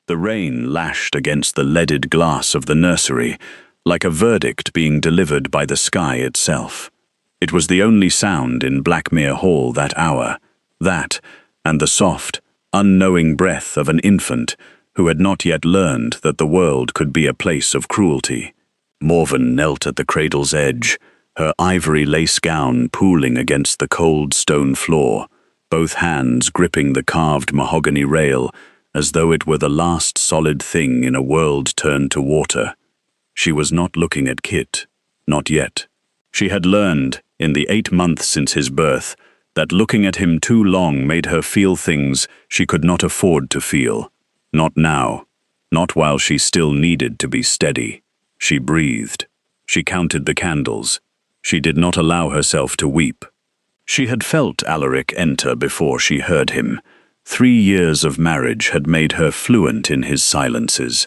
The rain lashed against the leaded glass of the nursery, like a verdict being delivered by the sky itself. It was the only sound in Blackmere Hall that hour, that, and the soft, unknowing breath of an infant who had not yet learned that the world could be a place of cruelty. Morven knelt at the cradle's edge, her ivory lace gown pooling against the cold stone floor, both hands gripping the carved mahogany rail as though it were the last solid thing in a world turned to water. She was not looking at Kit, not yet. She had learned, in the 8 months since his birth, that looking at him too long made her feel things she could not afford to feel. Not now, not while she still needed to be steady. She breathed. She counted the candles. She did not allow herself to weep. She had felt Alaric enter before she heard him. 3 years of marriage had made her fluent in his silences.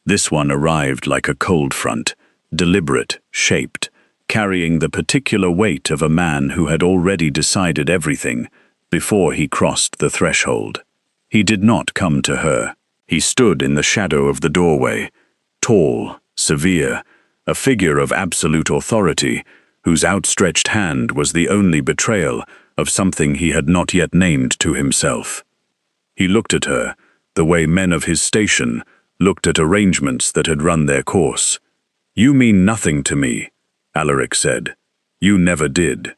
This one arrived like a cold front, deliberate, shaped, carrying the particular weight of a man who had already decided everything before he crossed the threshold. He did not come to her. He stood in the shadow of the doorway, tall, severe, a figure of absolute authority, whose outstretched hand was the only betrayal of something he had not yet named to himself. He looked at her, the way men of his station looked at arrangements that had run their course. "You mean nothing to me," Alaric said. "You never did."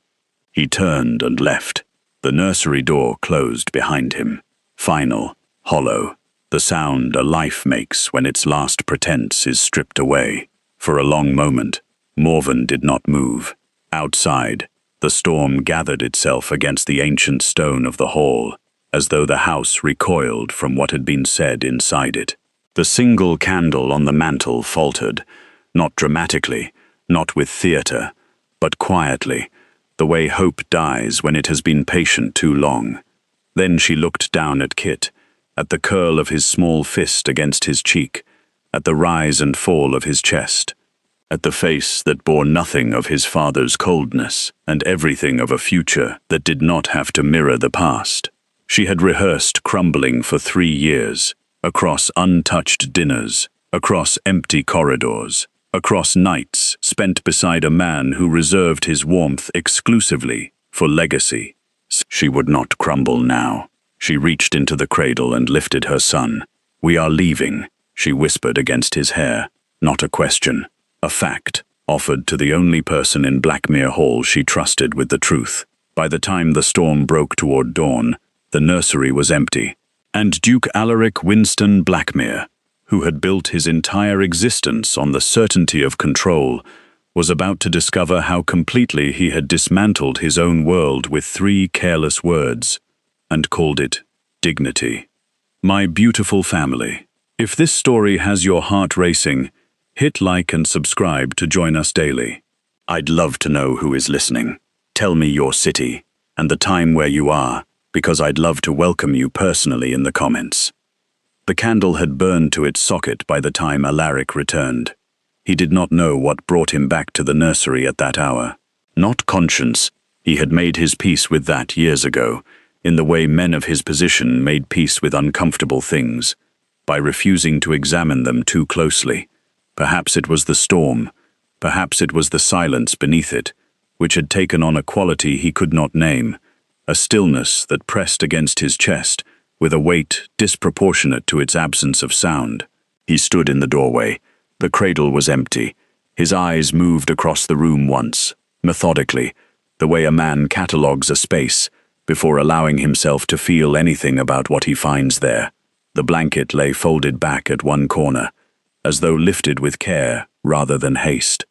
He turned and left. The nursery door closed behind him. Final, hollow, the sound a life makes when its last pretense is stripped away. For a long moment, Morven did not move. Outside, the storm gathered itself against the ancient stone of the hall, as though the house recoiled from what had been said inside it. The single candle on the mantel faltered, not dramatically, not with theatre, but quietly, the way hope dies when it has been patient too long. Then she looked down at Kit, at the curl of his small fist against his cheek, at the rise and fall of his chest, at the face that bore nothing of his father's coldness and everything of a future that did not have to mirror the past. She had rehearsed crumbling for 3 years, across untouched dinners, across empty corridors, across nights spent beside a man who reserved his warmth exclusively for legacy. She would not crumble now. She reached into the cradle and lifted her son. "We are leaving," she whispered against his hair. Not a question, a fact, offered to the only person in Blackmere Hall she trusted with the truth. By the time the storm broke toward dawn, the nursery was empty, and Duke Alaric Winston Blackmere, who had built his entire existence on the certainty of control, was about to discover how completely he had dismantled his own world with 3 careless words, and called it dignity. My beautiful family, if this story has your heart racing, hit like and subscribe to join us daily. I'd love to know who is listening. Tell me your city and the time where you are, because I'd love to welcome you personally in the comments. The candle had burned to its socket by the time Alaric returned. He did not know what brought him back to the nursery at that hour. Not conscience. He had made his peace with that years ago, in the way men of his position made peace with uncomfortable things, by refusing to examine them too closely. Perhaps it was the storm, perhaps it was the silence beneath it, which had taken on a quality he could not name, a stillness that pressed against his chest, with a weight disproportionate to its absence of sound. He stood in the doorway. The cradle was empty. His eyes moved across the room once, methodically, the way a man catalogues a space, before allowing himself to feel anything about what he finds there. The blanket lay folded back at one corner, as though lifted with care rather than haste.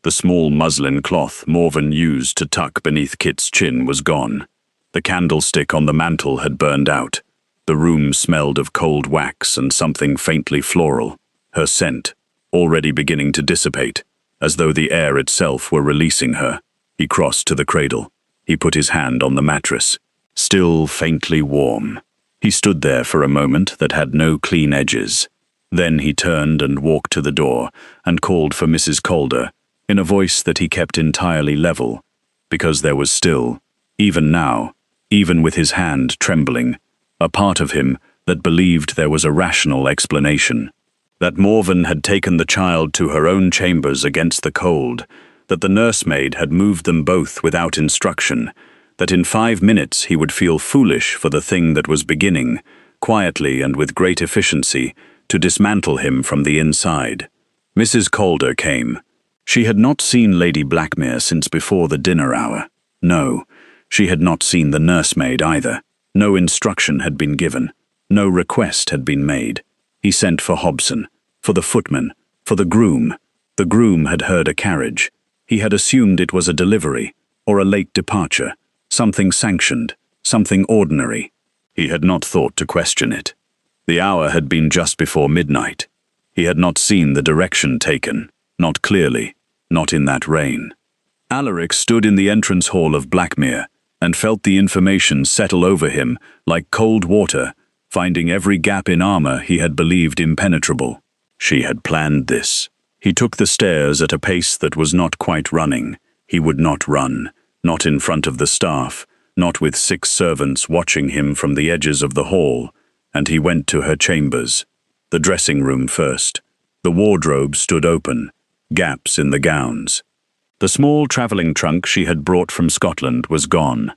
The small muslin cloth Morven used to tuck beneath Kit's chin was gone. The candlestick on the mantel had burned out. The room smelled of cold wax and something faintly floral, her scent, already beginning to dissipate, as though the air itself were releasing her. He crossed to the cradle. He put his hand on the mattress. Still faintly warm. He stood there for a moment that had no clean edges. Then he turned and walked to the door and called for Mrs. Calder, in a voice that he kept entirely level, because there was still, even now, even with his hand trembling, a part of him that believed there was a rational explanation. That Morven had taken the child to her own chambers against the cold, that the nursemaid had moved them both without instruction, that in 5 minutes he would feel foolish for the thing that was beginning, quietly and with great efficiency, to dismantle him from the inside. Mrs. Calder came. She had not seen Lady Blackmere since before the dinner hour. No, she had not seen the nursemaid either. No instruction had been given. No request had been made. He sent for Hobson, for the footman, for the groom. The groom had heard a carriage. He had assumed it was a delivery, or a late departure, something sanctioned, something ordinary. He had not thought to question it. The hour had been just before midnight. He had not seen the direction taken, not clearly, not in that rain. Alaric stood in the entrance hall of Blackmere and felt the information settle over him like cold water, finding every gap in armor he had believed impenetrable. She had planned this. He took the stairs at a pace that was not quite running. He would not run, not in front of the staff, not with 6 servants watching him from the edges of the hall, and he went to her chambers. The dressing room first. The wardrobe stood open, gaps in the gowns. The small travelling trunk she had brought from Scotland was gone,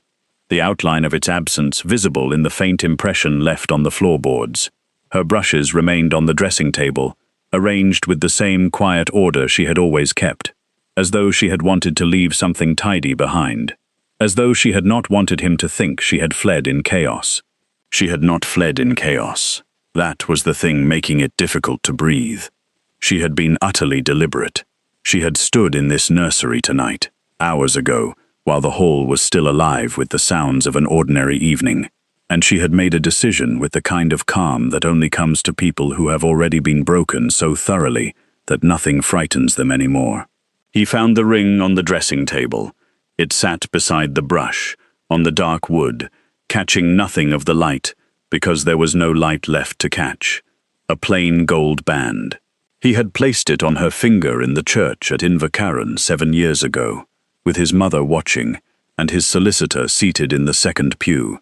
the outline of its absence visible in the faint impression left on the floorboards. Her brushes remained on the dressing table, arranged with the same quiet order she had always kept, as though she had wanted to leave something tidy behind, as though she had not wanted him to think she had fled in chaos. She had not fled in chaos. That was the thing making it difficult to breathe. She had been utterly deliberate. She had stood in this nursery tonight, hours ago, while the hall was still alive with the sounds of an ordinary evening, and she had made a decision with the kind of calm that only comes to people who have already been broken so thoroughly that nothing frightens them anymore. He found the ring on the dressing table. It sat beside the brush, on the dark wood, catching nothing of the light, because there was no light left to catch. A plain gold band. He had placed it on her finger in the church at Invercarron 7 years ago, with his mother watching, and his solicitor seated in the second pew,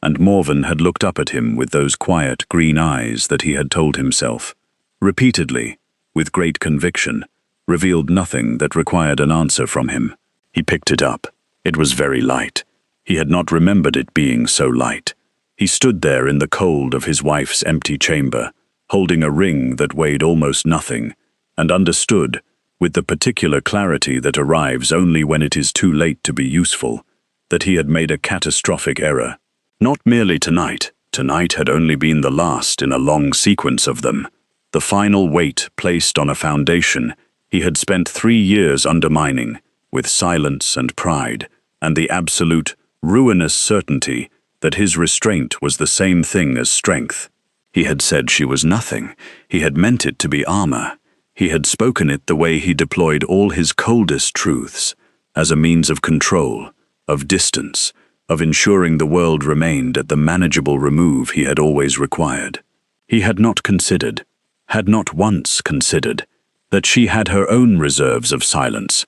and Morven had looked up at him with those quiet green eyes that he had told himself, repeatedly, with great conviction, revealed nothing that required an answer from him. He picked it up. It was very light. He had not remembered it being so light. He stood there in the cold of his wife's empty chamber, holding a ring that weighed almost nothing, and understood, with the particular clarity that arrives only when it is too late to be useful, that he had made a catastrophic error. Not merely tonight. Tonight had only been the last in a long sequence of them. The final weight placed on a foundation he had spent 3 years undermining, with silence and pride, and the absolute, ruinous certainty that his restraint was the same thing as strength. He had said she was nothing. He had meant it to be armor. He had spoken it the way he deployed all his coldest truths, as a means of control, of distance, of ensuring the world remained at the manageable remove he had always required. He had not considered, had not once considered, that she had her own reserves of silence,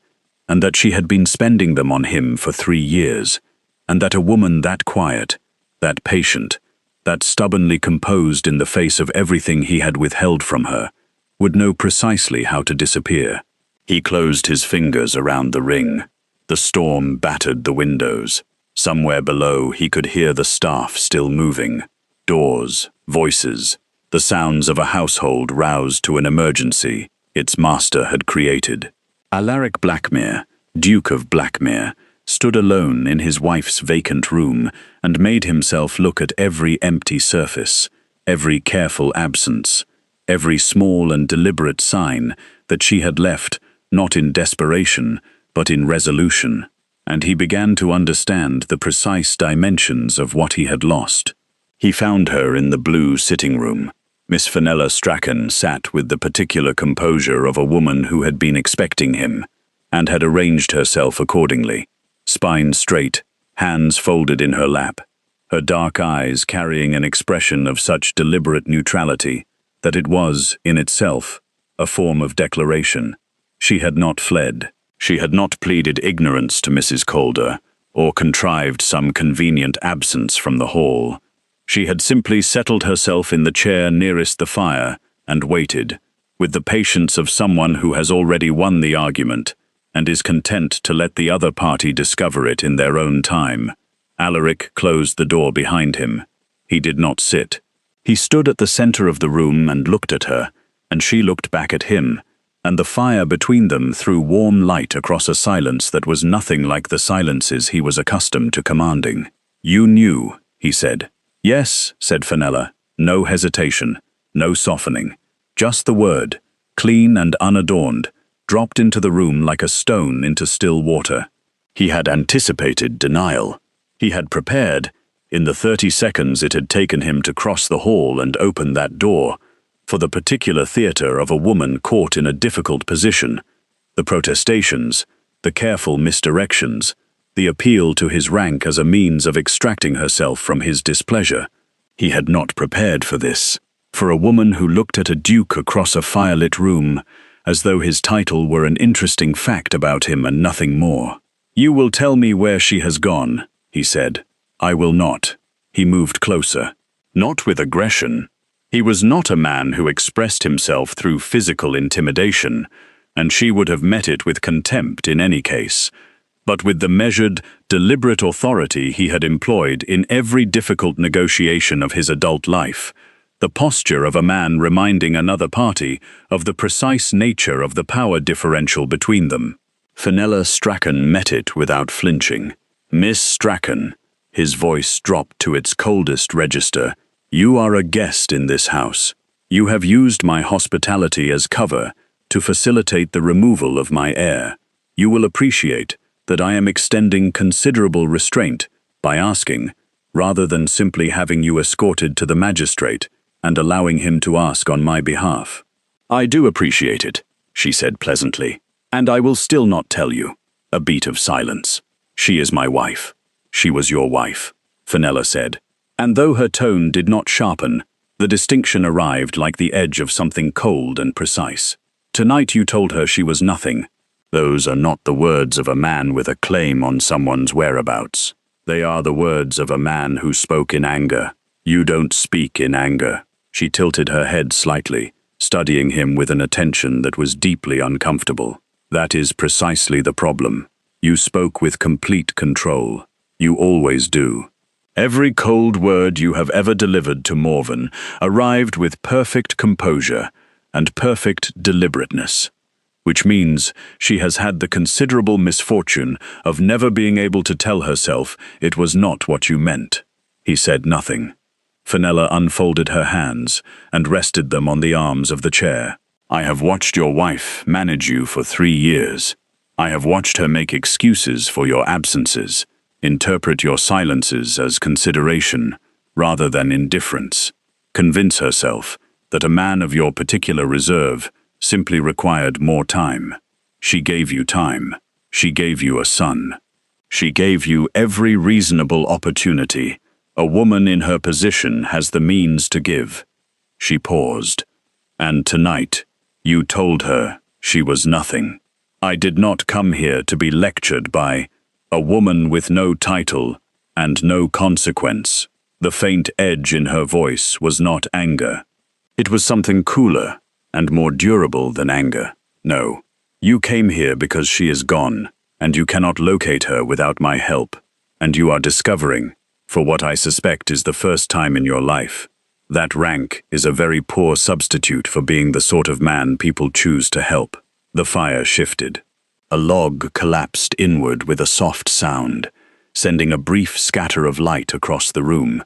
and that she had been spending them on him for 3 years, and that a woman that quiet, that patient, that stubbornly composed in the face of everything he had withheld from her, would know precisely how to disappear. He closed his fingers around the ring. The storm battered the windows. Somewhere below he could hear the staff still moving. Doors, voices, the sounds of a household roused to an emergency its master had created. Alaric Blackmere, Duke of Blackmere, stood alone in his wife's vacant room and made himself look at every empty surface, every careful absence, every small and deliberate sign that she had left, not in desperation, but in resolution, and he began to understand the precise dimensions of what he had lost. He found her in the blue sitting room. Miss Fenella Strachan sat with the particular composure of a woman who had been expecting him, and had arranged herself accordingly. Spine straight, hands folded in her lap, her dark eyes carrying an expression of such deliberate neutrality that it was, in itself, a form of declaration. She had not fled. She had not pleaded ignorance to Mrs. Calder, or contrived some convenient absence from the hall. She had simply settled herself in the chair nearest the fire and waited, with the patience of someone who has already won the argument and is content to let the other party discover it in their own time. Alaric closed the door behind him. He did not sit. He stood at the center of the room and looked at her, and she looked back at him, and the fire between them threw warm light across a silence that was nothing like the silences he was accustomed to commanding. "You knew," he said. "Yes," said Fenella. No hesitation, no softening. Just the word, clean and unadorned, dropped into the room like a stone into still water. He had anticipated denial. He had prepared, in the 30 seconds it had taken him to cross the hall and open that door, for the particular theater of a woman caught in a difficult position, the protestations, the careful misdirections, the appeal to his rank as a means of extracting herself from his displeasure. He had not prepared for this, for a woman who looked at a duke across a firelit room, as though his title were an interesting fact about him and nothing more. "You will tell me where she has gone," he said. "I will not." He moved closer. Not with aggression. He was not a man who expressed himself through physical intimidation, and she would have met it with contempt in any case, but with the measured, deliberate authority he had employed in every difficult negotiation of his adult life, the posture of a man reminding another party of the precise nature of the power differential between them. Fenella Strachan met it without flinching. "Miss Strachan," his voice dropped to its coldest register, "you are a guest in this house. You have used my hospitality as cover to facilitate the removal of my heir. You will appreciate that I am extending considerable restraint by asking, rather than simply having you escorted to the magistrate and allowing him to ask on my behalf." "I do appreciate it," she said pleasantly, "and I will still not tell you." A beat of silence. "She is my wife." "She was your wife," Fenella said, and though her tone did not sharpen, the distinction arrived like the edge of something cold and precise. "Tonight you told her she was nothing. Those are not the words of a man with a claim on someone's whereabouts. They are the words of a man who spoke in anger. You don't speak in anger." She tilted her head slightly, studying him with an attention that was deeply uncomfortable. "That is precisely the problem. You spoke with complete control. You always do. Every cold word you have ever delivered to Morven arrived with perfect composure and perfect deliberateness, which means she has had the considerable misfortune of never being able to tell herself it was not what you meant." He said nothing. Fenella unfolded her hands and rested them on the arms of the chair. "I have watched your wife manage you for 3 years. I have watched her make excuses for your absences, interpret your silences as consideration rather than indifference, convince herself that a man of your particular reserve simply required more time. She gave you time. She gave you a son. She gave you every reasonable opportunity a woman in her position has the means to give." She paused. "And tonight, you told her she was nothing. I did not come here to be lectured by a woman with no title and no consequence." The faint edge in her voice was not anger. It was something cooler and more durable than anger. "No, you came here because she is gone, and you cannot locate her without my help, and you are discovering, for what I suspect is the first time in your life, that rank is a very poor substitute for being the sort of man people choose to help." The fire shifted. A log collapsed inward with a soft sound, sending a brief scatter of light across the room,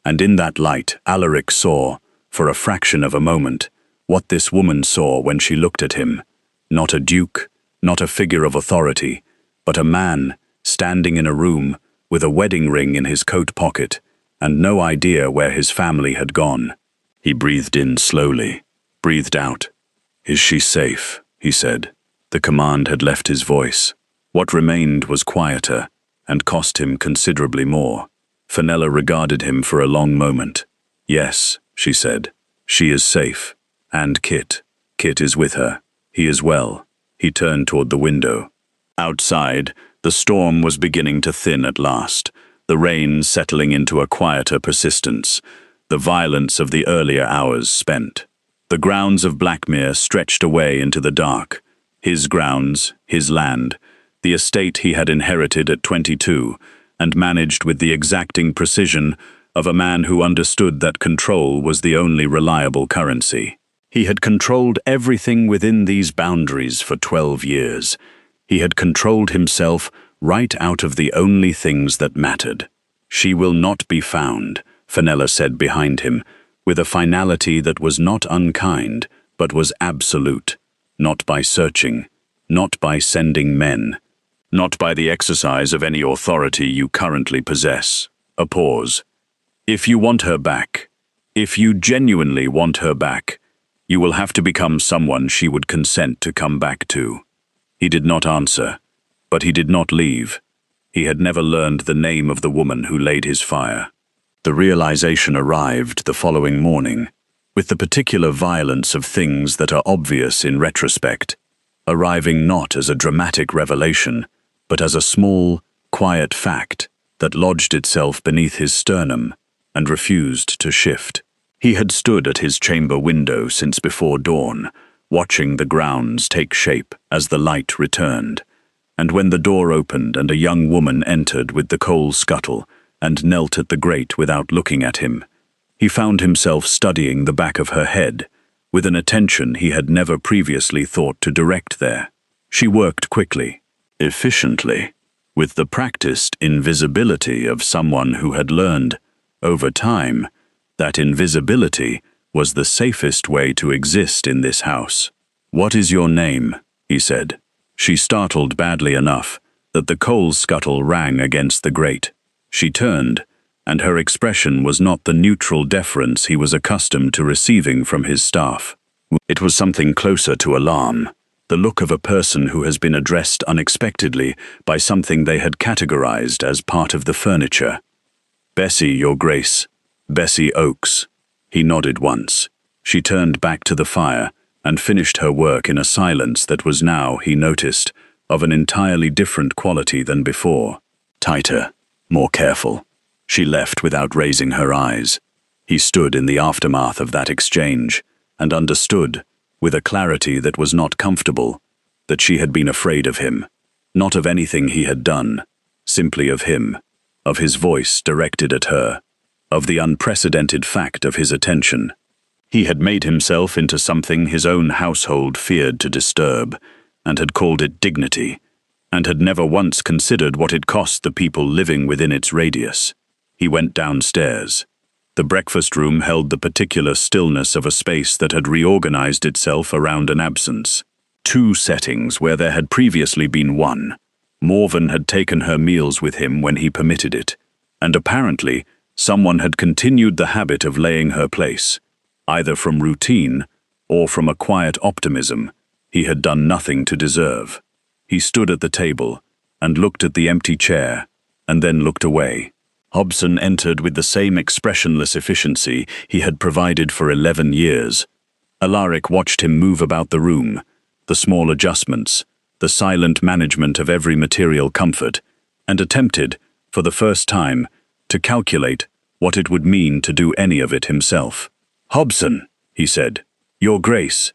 and in that light Alaric saw, for a fraction of a moment, what this woman saw when she looked at him. Not a duke, not a figure of authority, but a man standing in a room with a wedding ring in his coat pocket and no idea where his family had gone. He breathed in slowly, breathed out. "Is she safe?" he said. The command had left his voice. What remained was quieter and cost him considerably more. Fenella regarded him for a long moment. "Yes," she said. "She is safe. And Kit. Kit is with her. He is well." He turned toward the window. Outside, the storm was beginning to thin at last. the rain settling into a quieter persistence, the violence of the earlier hours spent. The grounds of Blackmere stretched away into the dark. His grounds, his land, the estate he had inherited at 22, and managed with the exacting precision of a man who understood that control was the only reliable currency. He had controlled everything within these boundaries for 12 years. He had controlled himself right out of the only things that mattered. "She will not be found," Fenella said behind him, with a finality that was not unkind, but was absolute. Not by searching, not by sending men, not by the exercise of any authority you currently possess. A pause. "If you want her back, if you genuinely want her back, you will have to become someone she would consent to come back to." He did not answer, but he did not leave. He had never learned the name of the woman who laid his fire. The realization arrived the following morning, with the particular violence of things that are obvious in retrospect, arriving not as a dramatic revelation, but as a small, quiet fact that lodged itself beneath his sternum and refused to shift. He had stood at his chamber window since before dawn, watching the grounds take shape as the light returned, and when the door opened and a young woman entered with the coal scuttle and knelt at the grate without looking at him, he found himself studying the back of her head with an attention he had never previously thought to direct there. She worked quickly, efficiently, with the practiced invisibility of someone who had learned, over time, that invisibility was the safest way to exist in this house. "What is your name?" he said. She startled badly enough that the coal scuttle rang against the grate. She turned, and her expression was not the neutral deference he was accustomed to receiving from his staff. It was something closer to alarm, the look of a person who has been addressed unexpectedly by something they had categorized as part of the furniture. "Bessie, Your Grace. Bessie Oakes." He nodded once. She turned back to the fire and finished her work in a silence that was now, he noticed, of an entirely different quality than before. Tighter, more careful. She left without raising her eyes. He stood in the aftermath of that exchange and understood, with a clarity that was not comfortable, that she had been afraid of him, not of anything he had done, simply of him, of his voice directed at her, of the unprecedented fact of his attention. He had made himself into something his own household feared to disturb, and had called it dignity, and had never once considered what it cost the people living within its radius. He went downstairs. The breakfast room held the particular stillness of a space that had reorganized itself around an absence. Two settings where there had previously been one. Morven had taken her meals with him when he permitted it, and apparently someone had continued the habit of laying her place, either from routine or from a quiet optimism he had done nothing to deserve. He stood at the table and looked at the empty chair, and then looked away. Hobson entered with the same expressionless efficiency he had provided for 11 years. Alaric watched him move about the room, the small adjustments, the silent management of every material comfort, and attempted, for the first time, to calculate what it would mean to do any of it himself. "Hobson," he said, "Your Grace,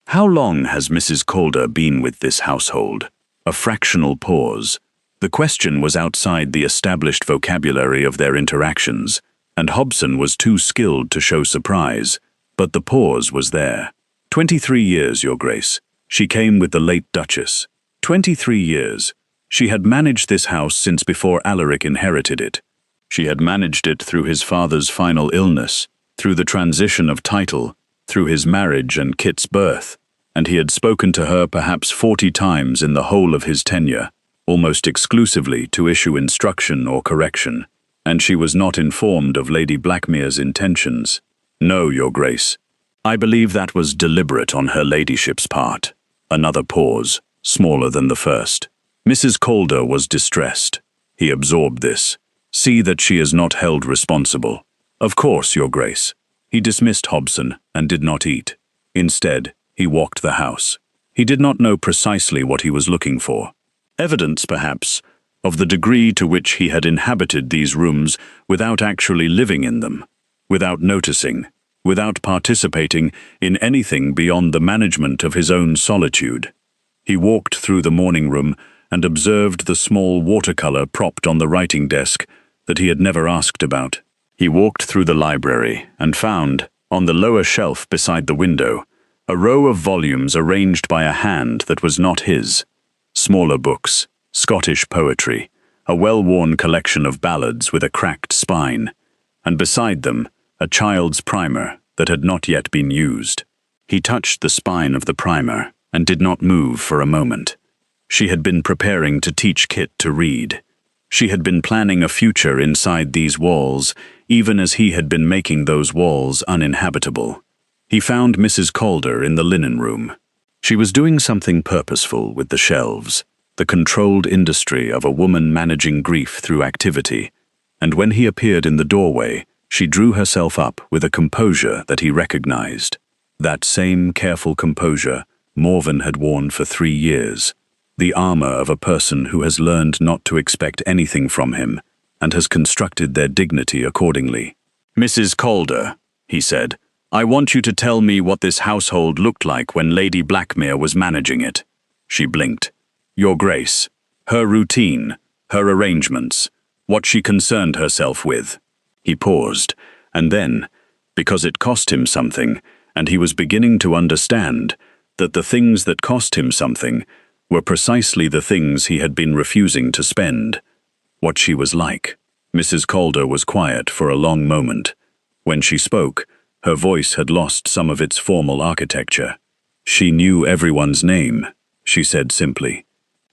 how long has Mrs. Calder been with this household?" A fractional pause. The question was outside the established vocabulary of their interactions, and Hobson was too skilled to show surprise, but the pause was there. 23 years, Your Grace. She came with the late Duchess. 23 years. She had managed this house since before Alaric inherited it. She had managed it through his father's final illness, through the transition of title, through his marriage and Kit's birth, and he had spoken to her perhaps 40 times in the whole of his tenure, almost exclusively to issue instruction or correction, and she was not informed of Lady Blackmere's intentions. "No, Your Grace. I believe that was deliberate on her ladyship's part." Another pause, smaller than the first. Mrs. Calder was distressed. He absorbed this. "See that she is not held responsible." "Of course, Your Grace." He dismissed Hobson and did not eat. Instead, he walked the house. He did not know precisely what he was looking for. Evidence, perhaps, of the degree to which he had inhabited these rooms without actually living in them, without noticing, without participating in anything beyond the management of his own solitude. He walked through the morning room and observed the small watercolor propped on the writing desk that he had never asked about. He walked through the library and found, on the lower shelf beside the window, a row of volumes arranged by a hand that was not his. Smaller books, Scottish poetry, a well-worn collection of ballads with a cracked spine, and beside them, a child's primer that had not yet been used. He touched the spine of the primer and did not move for a moment. She had been preparing to teach Kit to read. She had been planning a future inside these walls, even as he had been making those walls uninhabitable. He found Mrs. Calder in the linen room. She was doing something purposeful with the shelves, the controlled industry of a woman managing grief through activity, and when he appeared in the doorway, she drew herself up with a composure that he recognized. That same careful composure Morven had worn for 3 years, the armor of a person who has learned not to expect anything from him and has constructed their dignity accordingly. "Mrs. Calder," he said, "I want you to tell me what this household looked like when Lady Blackmere was managing it." She blinked. "Your Grace, her routine, her arrangements, what she concerned herself with." He paused, and then, because it cost him something, and he was beginning to understand that the things that cost him something were precisely the things he had been refusing to spend. What she was like. Mrs. Calder was quiet for a long moment. When she spoke, her voice had lost some of its formal architecture. "She knew everyone's name," she said simply.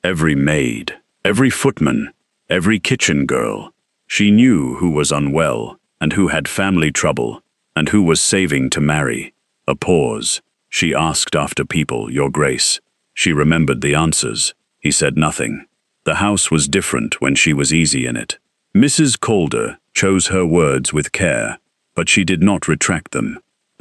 "Every maid, every footman, every kitchen girl. She knew who was unwell, and who had family trouble, and who was saving to marry." A pause. "She asked after people, Your Grace. She remembered the answers." He said nothing. The house was different when she was easy in it. Mrs. Calder chose her words with care, but she did not retract them.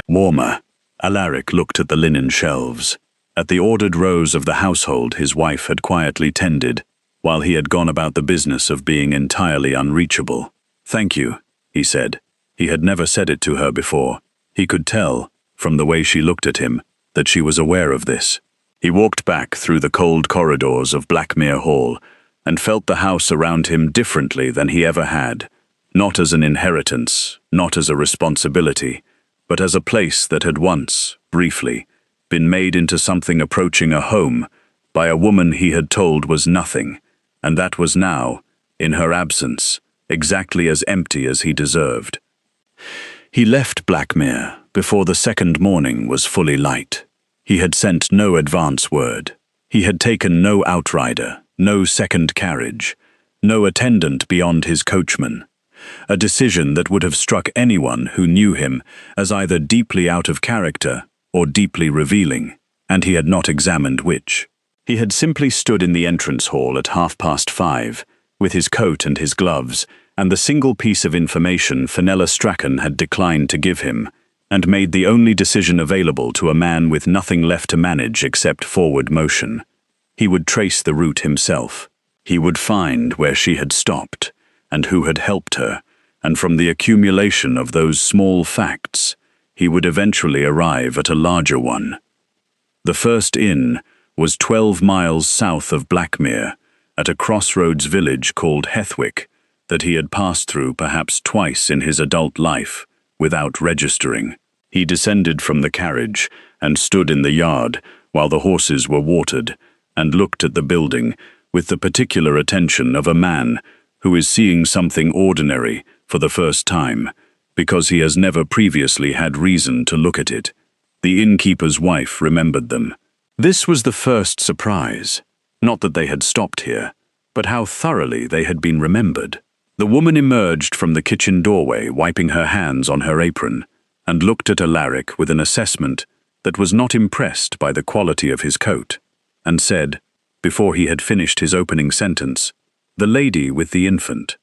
Warmer. Alaric looked at the linen shelves, at the ordered rows of the household his wife had quietly tended, while he had gone about the business of being entirely unreachable. "Thank you," he said. He had never said it to her before. He could tell, from the way she looked at him, that she was aware of this. He walked back through the cold corridors of Blackmere Hall and felt the house around him differently than he ever had, not as an inheritance, not as a responsibility, but as a place that had once, briefly, been made into something approaching a home by a woman he had told was nothing, and that was now, in her absence, exactly as empty as he deserved. He left Blackmere before the second morning was fully light. He had sent no advance word. He had taken no outrider, no second carriage, no attendant beyond his coachman. A decision that would have struck anyone who knew him as either deeply out of character or deeply revealing, and he had not examined which. He had simply stood in the entrance hall at 5:30, with his coat and his gloves, and the single piece of information Fenella Strachan had declined to give him, and made the only decision available to a man with nothing left to manage except forward motion. He would trace the route himself. He would find where she had stopped, and who had helped her, and from the accumulation of those small facts, he would eventually arrive at a larger one. The first inn was 12 miles south of Blackmere, at a crossroads village called Hethwick, that he had passed through perhaps twice in his adult life, without registering. He descended from the carriage and stood in the yard while the horses were watered, and looked at the building with the particular attention of a man who is seeing something ordinary for the first time, because he has never previously had reason to look at it. The innkeeper's wife remembered them. This was the first surprise. Not that they had stopped here, but how thoroughly they had been remembered. The woman emerged from the kitchen doorway, wiping her hands on her apron, and looked at Alaric with an assessment that was not impressed by the quality of his coat, and said, before he had finished his opening sentence, "The lady with the infant."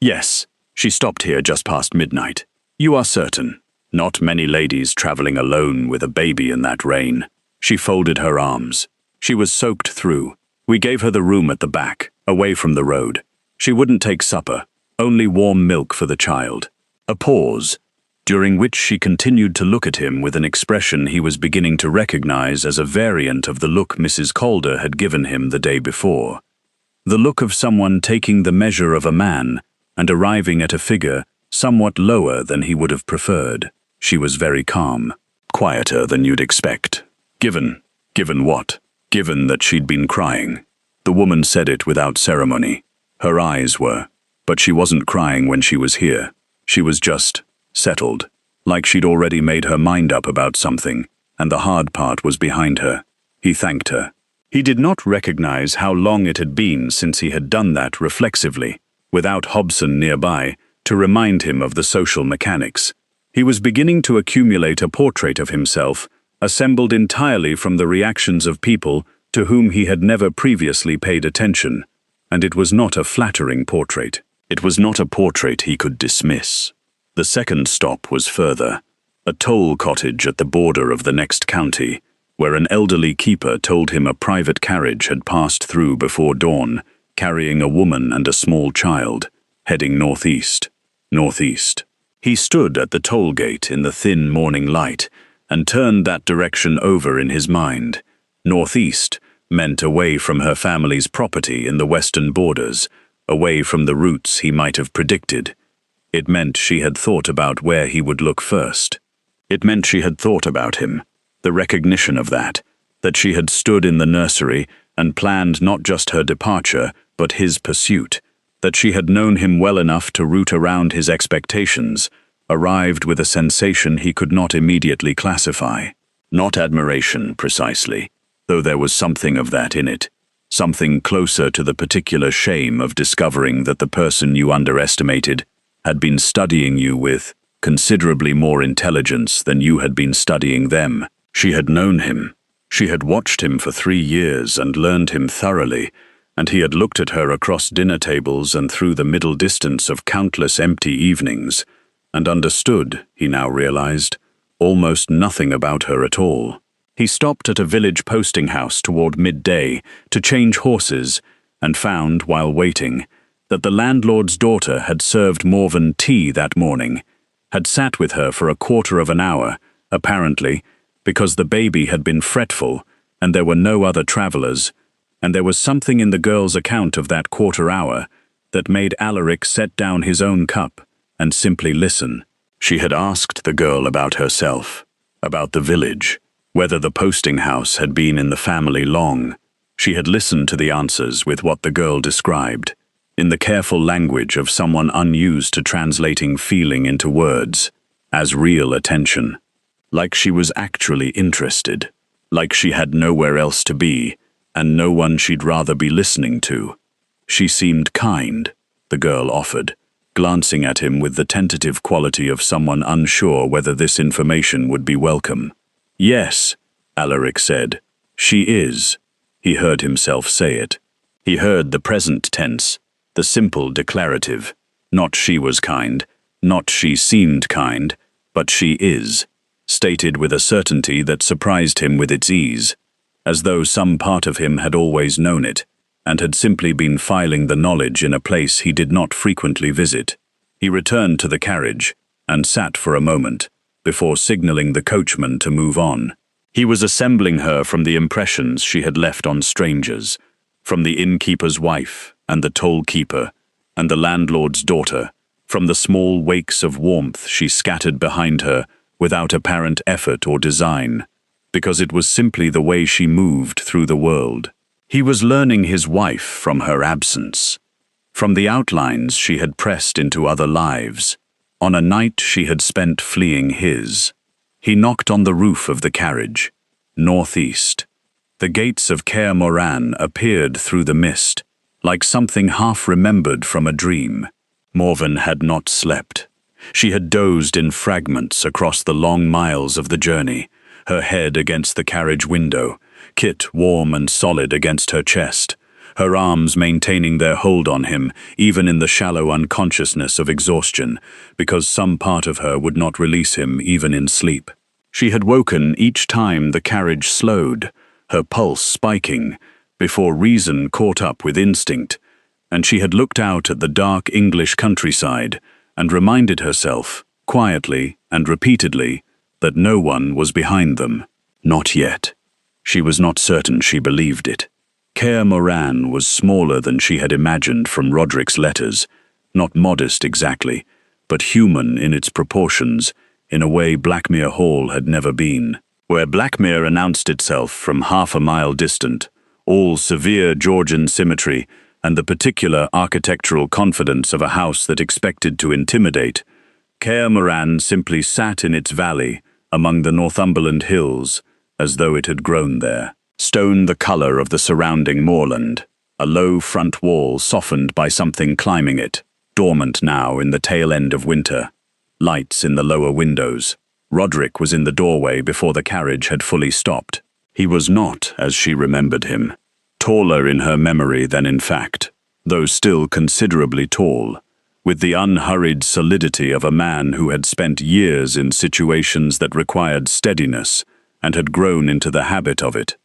"Yes, she stopped here just past midnight. You are certain? Not many ladies traveling alone with a baby in that rain." She folded her arms. "She was soaked through. We gave her the room at the back, away from the road. She wouldn't take supper, only warm milk for the child. A pause, during which she continued to look at him with an expression he was beginning to recognize as a variant of the look Mrs. Calder had given him the day before. The look of someone taking the measure of a man and arriving at a figure somewhat lower than he would have preferred. She was very calm, quieter than you'd expect. Given what? Given that she'd been crying. The woman said it without ceremony. Her eyes were, but she wasn't crying when she was here. She was just settled, like she'd already made her mind up about something, and the hard part was behind her. He thanked her. He did not recognize how long it had been since he had done that reflexively, without Hobson nearby to remind him of the social mechanics. He was beginning to accumulate a portrait of himself, assembled entirely from the reactions of people to whom he had never previously paid attention, and it was not a flattering portrait. It was not a portrait he could dismiss. The second stop was further, a toll cottage at the border of the next county, where an elderly keeper told him a private carriage had passed through before dawn, carrying a woman and a small child, heading northeast. He stood at the toll gate in the thin morning light and turned that direction over in his mind. Northeast meant away from her family's property in the western borders, away from the routes he might have predicted. It meant she had thought about where he would look first. It meant she had thought about him, the recognition of that she had stood in the nursery and planned not just her departure, but his pursuit, that she had known him well enough to root around his expectations, arrived with a sensation he could not immediately classify. Not admiration, precisely, though there was something of that in it, something closer to the particular shame of discovering that the person you underestimated had been studying you with considerably more intelligence than you had been studying them. She had known him. She had watched him for 3 years and learned him thoroughly, and he had looked at her across dinner tables and through the middle distance of countless empty evenings, and understood, he now realized, almost nothing about her at all. He stopped at a village posting house toward midday to change horses, and found, while waiting, that the landlord's daughter had served Morven tea that morning, had sat with her for a quarter of an hour, apparently, because the baby had been fretful and there were no other travelers, and there was something in the girl's account of that quarter hour that made Alaric set down his own cup and simply listen. She had asked the girl about herself, about the village, whether the posting house had been in the family long. She had listened to the answers with what the girl described, in the careful language of someone unused to translating feeling into words, as real attention. Like she was actually interested, like she had nowhere else to be, and no one she'd rather be listening to. She seemed kind, the girl offered, glancing at him with the tentative quality of someone unsure whether this information would be welcome. Yes, Alaric said. She is. He heard himself say it. He heard the present tense, the simple declarative. Not she was kind, not she seemed kind, but she is, stated with a certainty that surprised him with its ease, as though some part of him had always known it, and had simply been filing the knowledge in a place he did not frequently visit. He returned to the carriage, and sat for a moment, before signaling the coachman to move on. He was assembling her from the impressions she had left on strangers, from the innkeeper's wife, and the toll-keeper, and the landlord's daughter, from the small wakes of warmth she scattered behind her without apparent effort or design, because it was simply the way she moved through the world. He was learning his wife from her absence, from the outlines she had pressed into other lives, on a night she had spent fleeing his. He knocked on the roof of the carriage. Northeast. The gates of Caer Moran appeared through the mist, like something half-remembered from a dream. Morven had not slept. She had dozed in fragments across the long miles of the journey, her head against the carriage window, Kit warm and solid against her chest, her arms maintaining their hold on him, even in the shallow unconsciousness of exhaustion, because some part of her would not release him even in sleep. She had woken each time the carriage slowed, her pulse spiking, before reason caught up with instinct, and she had looked out at the dark English countryside and reminded herself, quietly and repeatedly, that no one was behind them. Not yet. She was not certain she believed it. Kaer Morhen was smaller than she had imagined from Roderick's letters, not modest exactly, but human in its proportions, in a way Blackmere Hall had never been. Where Blackmere announced itself from half a mile distant, all severe Georgian symmetry and the particular architectural confidence of a house that expected to intimidate, Kaer Morhen simply sat in its valley among the Northumberland hills as though it had grown there. Stone the colour of the surrounding moorland, a low front wall softened by something climbing it, dormant now in the tail end of winter. Lights in the lower windows. Roderick was in the doorway before the carriage had fully stopped. He was not, as she remembered him, taller in her memory than in fact, though still considerably tall, with the unhurried solidity of a man who had spent years in situations that required steadiness and had grown into the habit of it.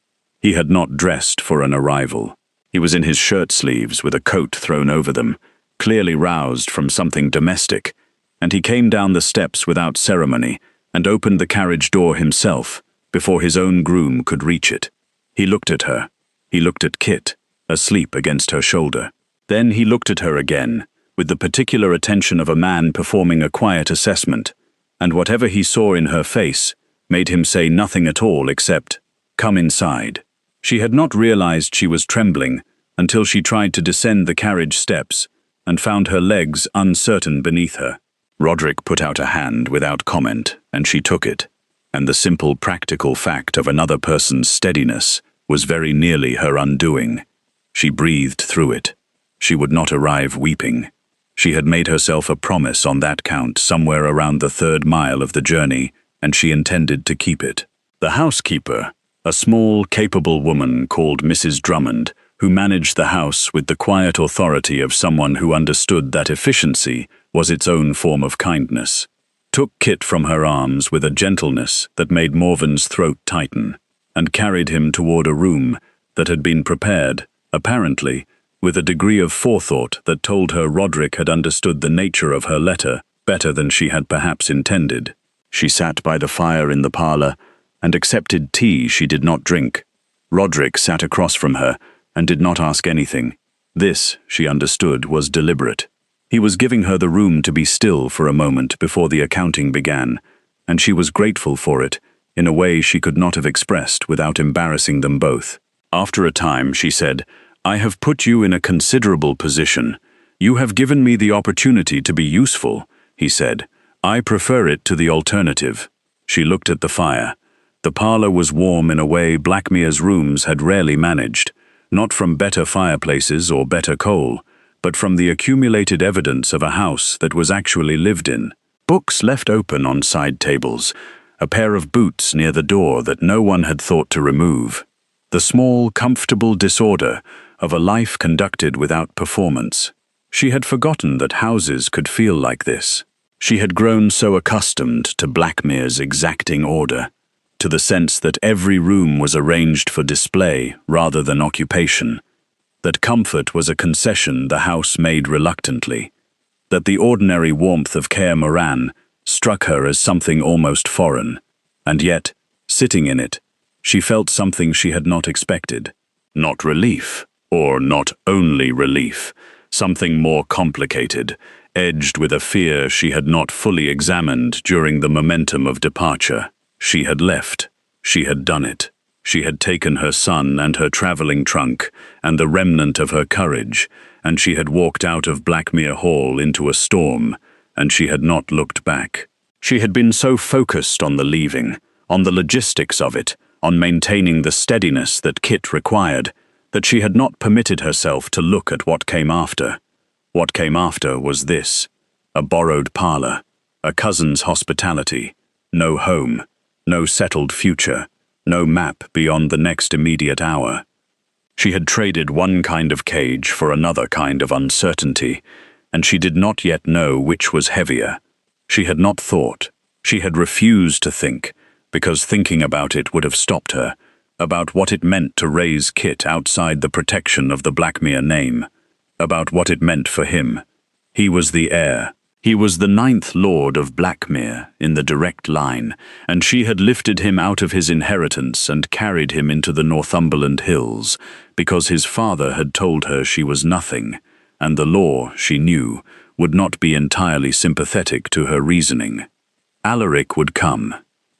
He had not dressed for an arrival. He was in his shirt sleeves with a coat thrown over them, clearly roused from something domestic, and he came down the steps without ceremony and opened the carriage door himself before his own groom could reach it. He looked at her. He looked at Kit, asleep against her shoulder. Then he looked at her again, with the particular attention of a man performing a quiet assessment, and whatever he saw in her face made him say nothing at all except, "Come inside." She had not realized she was trembling until she tried to descend the carriage steps and found her legs uncertain beneath her. Roderick put out a hand without comment, and she took it, and the simple practical fact of another person's steadiness was very nearly her undoing. She breathed through it. She would not arrive weeping. She had made herself a promise on that count somewhere around the 3rd mile of the journey, and she intended to keep it. The housekeeper, a small, capable woman called Mrs. Drummond, who managed the house with the quiet authority of someone who understood that efficiency was its own form of kindness, took Kit from her arms with a gentleness that made Morven's throat tighten, and carried him toward a room that had been prepared, apparently, with a degree of forethought that told her Roderick had understood the nature of her letter better than she had perhaps intended. She sat by the fire in the parlour and accepted tea she did not drink. Roderick sat across from her and did not ask anything. This, she understood, was deliberate. He was giving her the room to be still for a moment before the accounting began, and she was grateful for it in a way she could not have expressed without embarrassing them both. After a time, she said, "I have put you in a considerable position. You have given me the opportunity to be useful," he said. "I prefer it to the alternative." She looked at the fire. The parlour was warm in a way Blackmere's rooms had rarely managed, not from better fireplaces or better coal, but from the accumulated evidence of a house that was actually lived in. Books left open on side tables, a pair of boots near the door that no one had thought to remove. The small, comfortable disorder of a life conducted without performance. She had forgotten that houses could feel like this. She had grown so accustomed to Blackmere's exacting order, to the sense that every room was arranged for display rather than occupation, that comfort was a concession the house made reluctantly, that the ordinary warmth of Kaer Morhen struck her as something almost foreign, and yet, sitting in it, she felt something she had not expected. Not relief, or not only relief, something more complicated, edged with a fear she had not fully examined during the momentum of departure. She had left. She had done it. She had taken her son and her travelling trunk and the remnant of her courage, and she had walked out of Blackmere Hall into a storm, and she had not looked back. She had been so focused on the leaving, on the logistics of it, on maintaining the steadiness that Kit required, that she had not permitted herself to look at what came after. What came after was this: a borrowed parlour, a cousin's hospitality, no home, no settled future, no map beyond the next immediate hour. She had traded one kind of cage for another kind of uncertainty, and she did not yet know which was heavier. She had not thought. She had refused to think, because thinking about it would have stopped her, about what it meant to raise Kit outside the protection of the Blackmere name. about what it meant for him. He was the heir. He was the 9th Lord of Blackmere in the direct line, and she had lifted him out of his inheritance and carried him into the Northumberland hills, because his father had told her she was nothing, and the law, she knew, would not be entirely sympathetic to her reasoning. Alaric would come.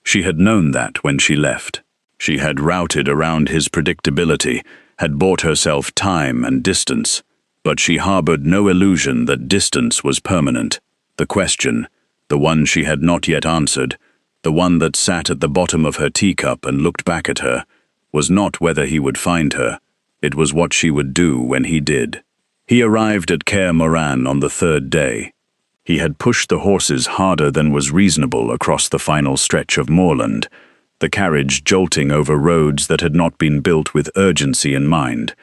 She had known that when she left. She had routed around his predictability, had bought herself time and distance, but she harbored no illusion that distance was permanent. The question, the one she had not yet answered, the one that sat at the bottom of her teacup and looked back at her, was not whether he would find her, it was what she would do when he did. He arrived at Caer Moran on the 3rd day. He had pushed the horses harder than was reasonable across the final stretch of moorland, the carriage jolting over roads that had not been built with urgency in mind,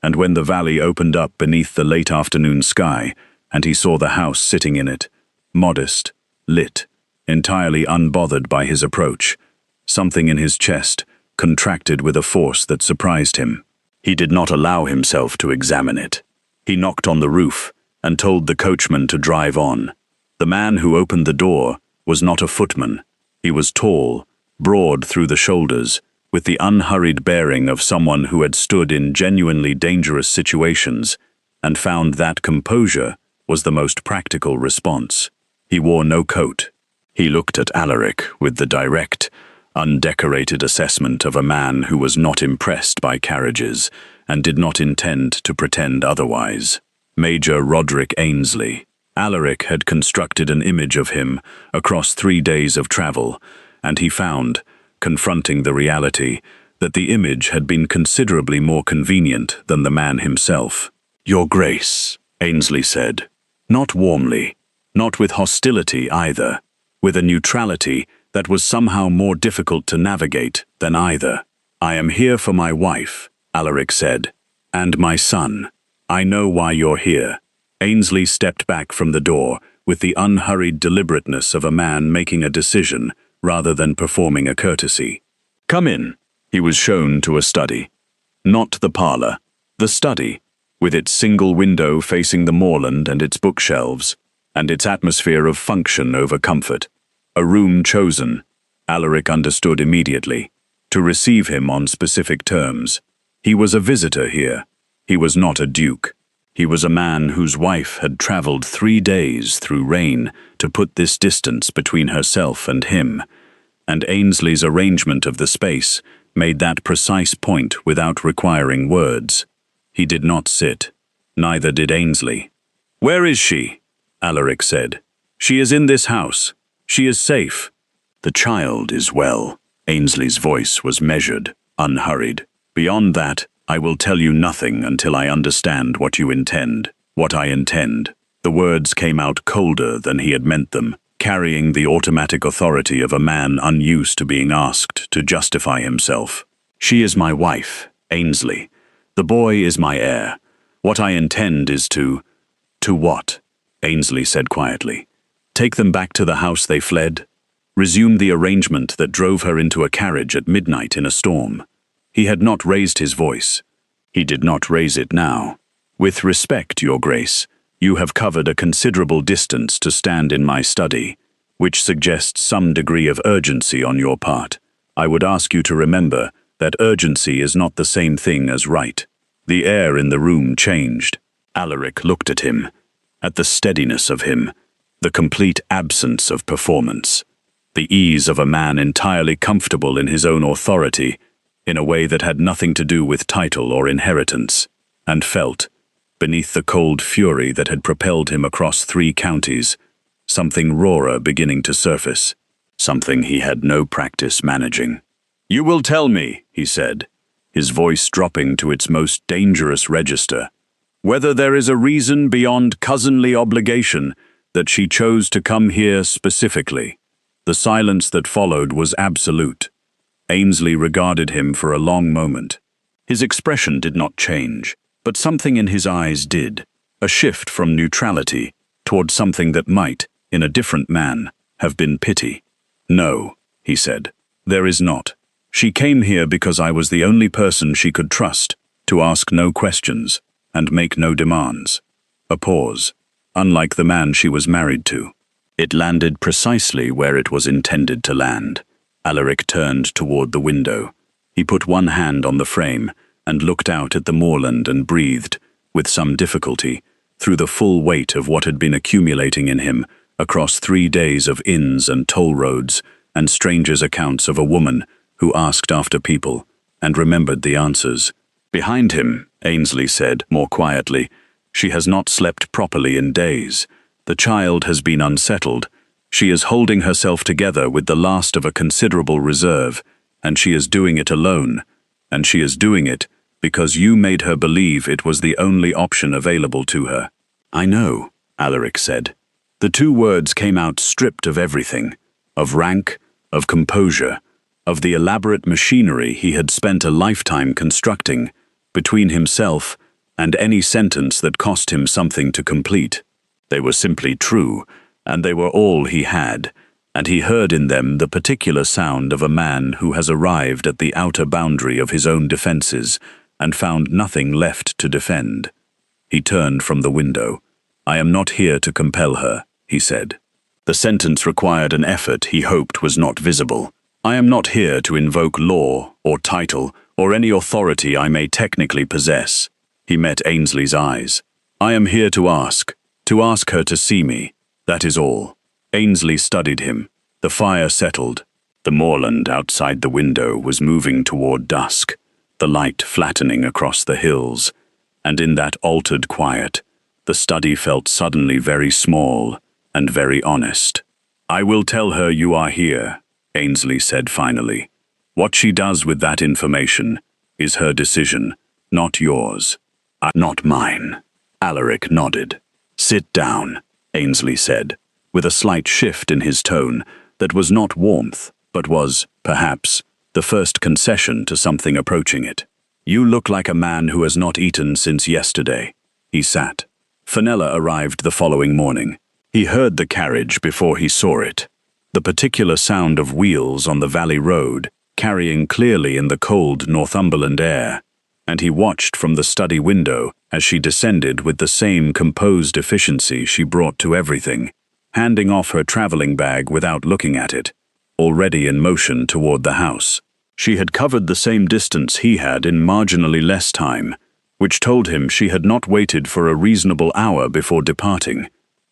and when the valley opened up beneath the late afternoon sky, and he saw the house sitting in it, modest, lit, entirely unbothered by his approach, something in his chest contracted with a force that surprised him. He did not allow himself to examine it. He knocked on the roof and told the coachman to drive on. The man who opened the door was not a footman. He was tall, broad through the shoulders, with the unhurried bearing of someone who had stood in genuinely dangerous situations and found that composure was the most practical response. He wore no coat. He looked at Alaric with the direct, undecorated assessment of a man who was not impressed by carriages and did not intend to pretend otherwise. Major Roderick Ainsley. Alaric had constructed an image of him across 3 days of travel, and he found, confronting the reality, that the image had been considerably more convenient than the man himself. "Your Grace," Ainsley said, not warmly, not with hostility either, with a neutrality that was somehow more difficult to navigate than either. "I am here for my wife," Alaric said, "and my son. I know why you're here." Ainsley stepped back from the door with the unhurried deliberateness of a man making a decision rather than performing a courtesy. "Come in." He was shown to a study. Not the parlor, the study, with its single window facing the moorland and its bookshelves, and its atmosphere of function over comfort. A room chosen, Alaric understood immediately, to receive him on specific terms. He was a visitor here. He was not a duke. He was a man whose wife had traveled 3 days through rain to put this distance between herself and him, and Ainsley's arrangement of the space made that precise point without requiring words. He did not sit. Neither did Ainsley. "Where is she?" Alaric said. "She is in this house. She is safe." "The child is well." Ainsley's voice was measured, unhurried. "Beyond that, I will tell you nothing until I understand what you intend." "What I intend." The words came out colder than he had meant them, carrying the automatic authority of a man unused to being asked to justify himself. "She is my wife, Ainsley. The boy is my heir. What I intend is to..." "To what?" Ainsley said quietly. "Take them back to the house they fled. Resume the arrangement that drove her into a carriage at midnight in a storm." He had not raised his voice. He did not raise it now. "With respect, Your Grace, you have covered a considerable distance to stand in my study, which suggests some degree of urgency on your part. I would ask you to remember that urgency is not the same thing as right." The air in the room changed. Alaric looked at him, at the steadiness of him, the complete absence of performance, the ease of a man entirely comfortable in his own authority, in a way that had nothing to do with title or inheritance, and felt, beneath the cold fury that had propelled him across 3 counties, something rawer beginning to surface, something he had no practice managing. "You will tell me," he said, his voice dropping to its most dangerous register, "whether there is a reason beyond cousinly obligation that she chose to come here specifically." The silence that followed was absolute. Ainsley regarded him for a long moment. His expression did not change, but something in his eyes did, a shift from neutrality toward something that might, in a different man, have been pity. "No," he said, "there is not. She came here because I was the only person she could trust, to ask no questions and make no demands." A pause, unlike the man she was married to. It landed precisely where it was intended to land. Alaric turned toward the window. He put one hand on the frame and looked out at the moorland and breathed, with some difficulty, through the full weight of what had been accumulating in him across 3 days of inns and toll roads and strangers' accounts of a woman who asked after people and remembered the answers. Behind him, Ainsley said, more quietly, "She has not slept properly in days. The child has been unsettled. She is holding herself together with the last of a considerable reserve, and she is doing it alone. And she is doing it because you made her believe it was the only option available to her." "I know," Alaric said. The 2 words came out stripped of everything, of rank, of composure, of the elaborate machinery he had spent a lifetime constructing between himself and any sentence that cost him something to complete. They were simply true, and they were all he had, and he heard in them the particular sound of a man who has arrived at the outer boundary of his own defenses and found nothing left to defend. He turned from the window. "I am not here to compel her," he said. The sentence required an effort he hoped was not visible. "I am not here to invoke law or title or any authority I may technically possess." He met Ainsley's eyes. "I am here to ask her to see me. That is all." Ainsley studied him. The fire settled. The moorland outside the window was moving toward dusk, the light flattening across the hills, and in that altered quiet, the study felt suddenly very small and very honest. "I will tell her you are here," Ainsley said finally. "What she does with that information is her decision, not yours." "Not mine." Alaric nodded. "Sit down," Ainsley said, with a slight shift in his tone that was not warmth, but was, perhaps, the first concession to something approaching it. "You look like a man who has not eaten since yesterday." He sat. Fenella arrived the following morning. He heard the carriage before he saw it. The particular sound of wheels on the valley road, carrying clearly in the cold Northumberland air, and he watched from the study window as she descended with the same composed efficiency she brought to everything, handing off her traveling bag without looking at it, already in motion toward the house. She had covered the same distance he had in marginally less time, which told him she had not waited for a reasonable hour before departing.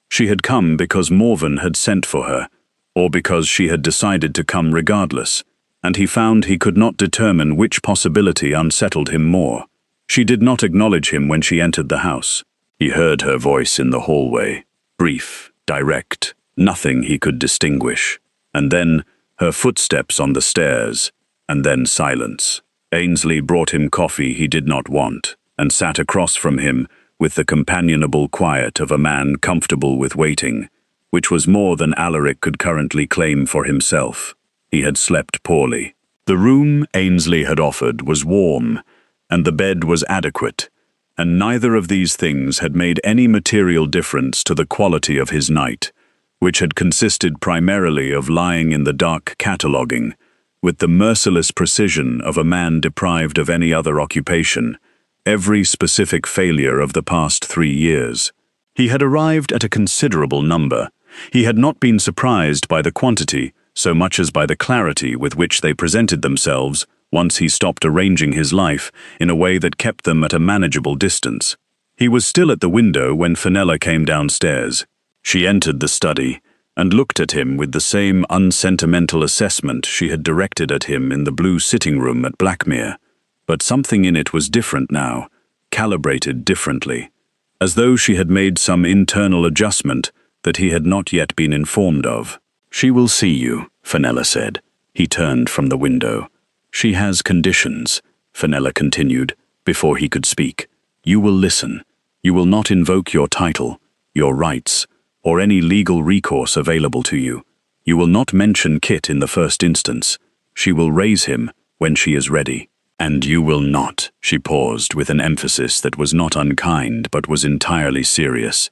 She had come because Morven had sent for her, or because she had decided to come regardless, and he found he could not determine which possibility unsettled him more. She did not acknowledge him when she entered the house. He heard her voice in the hallway, brief, direct, nothing he could distinguish, and then her footsteps on the stairs, and then silence. Ainsley brought him coffee he did not want, and sat across from him with the companionable quiet of a man comfortable with waiting, which was more than Alaric could currently claim for himself. He had slept poorly. The room Ainsley had offered was warm, and the bed was adequate, and neither of these things had made any material difference to the quality of his night, which had consisted primarily of lying in the dark cataloguing, with the merciless precision of a man deprived of any other occupation, every specific failure of the past 3 years. He had arrived at a considerable number. He had not been surprised by the quantity, so much as by the clarity with which they presented themselves once he stopped arranging his life in a way that kept them at a manageable distance. He was still at the window when Fenella came downstairs. She entered the study and looked at him with the same unsentimental assessment she had directed at him in the blue sitting room at Blackmere. But something in it was different now, calibrated differently, as though she had made some internal adjustment that he had not yet been informed of. "She will see you," Fenella said. He turned from the window. "She has conditions," Fenella continued, before he could speak. "You will listen. You will not invoke your title, your rights, or any legal recourse available to you. You will not mention Kit in the first instance. She will raise him when she is ready. And you will not," she paused with an emphasis that was not unkind but was entirely serious.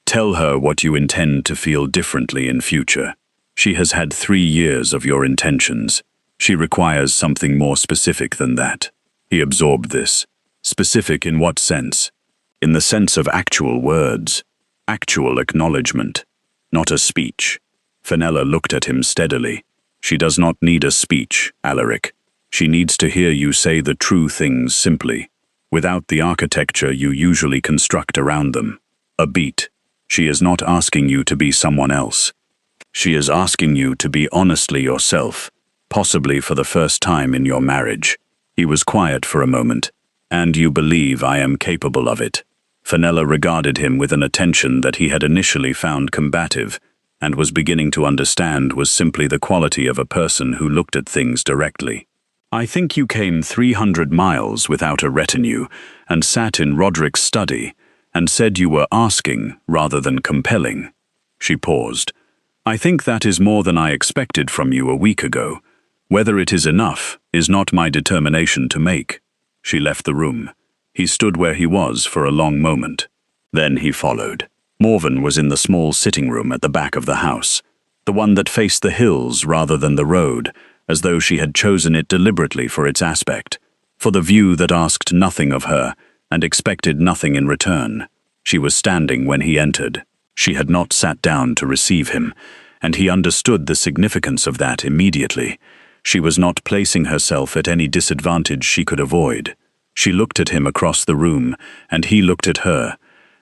"Tell her what you intend to feel differently in future. She has had 3 years of your intentions. She requires something more specific than that." He absorbed this. "Specific in what sense?" in the sense of actual words, actual acknowledgement, not a speech. Fenella looked at him steadily. She does not need a speech, Alaric. She needs to hear you say the true things simply, without the architecture you usually construct around them. A beat. She is not asking you to be someone else. She is asking you to be honestly yourself, possibly for the first time in your marriage. He was quiet for a moment. And you believe I am capable of it. Fenella regarded him with an attention that he had initially found combative, and was beginning to understand was simply the quality of a person who looked at things directly. I think you came 300 miles without a retinue, and sat in Roderick's study, and said you were asking rather than compelling. She paused. I think that is more than I expected from you a week ago. Whether it is enough is not my determination to make. She left the room. He stood where he was for a long moment. Then he followed. Morven was in the small sitting room at the back of the house, the one that faced the hills rather than the road, as though she had chosen it deliberately for its aspect, for the view that asked nothing of her and expected nothing in return. She was standing when he entered. She had not sat down to receive him, and he understood the significance of that immediately. She was not placing herself at any disadvantage she could avoid. She looked at him across the room, and he looked at her,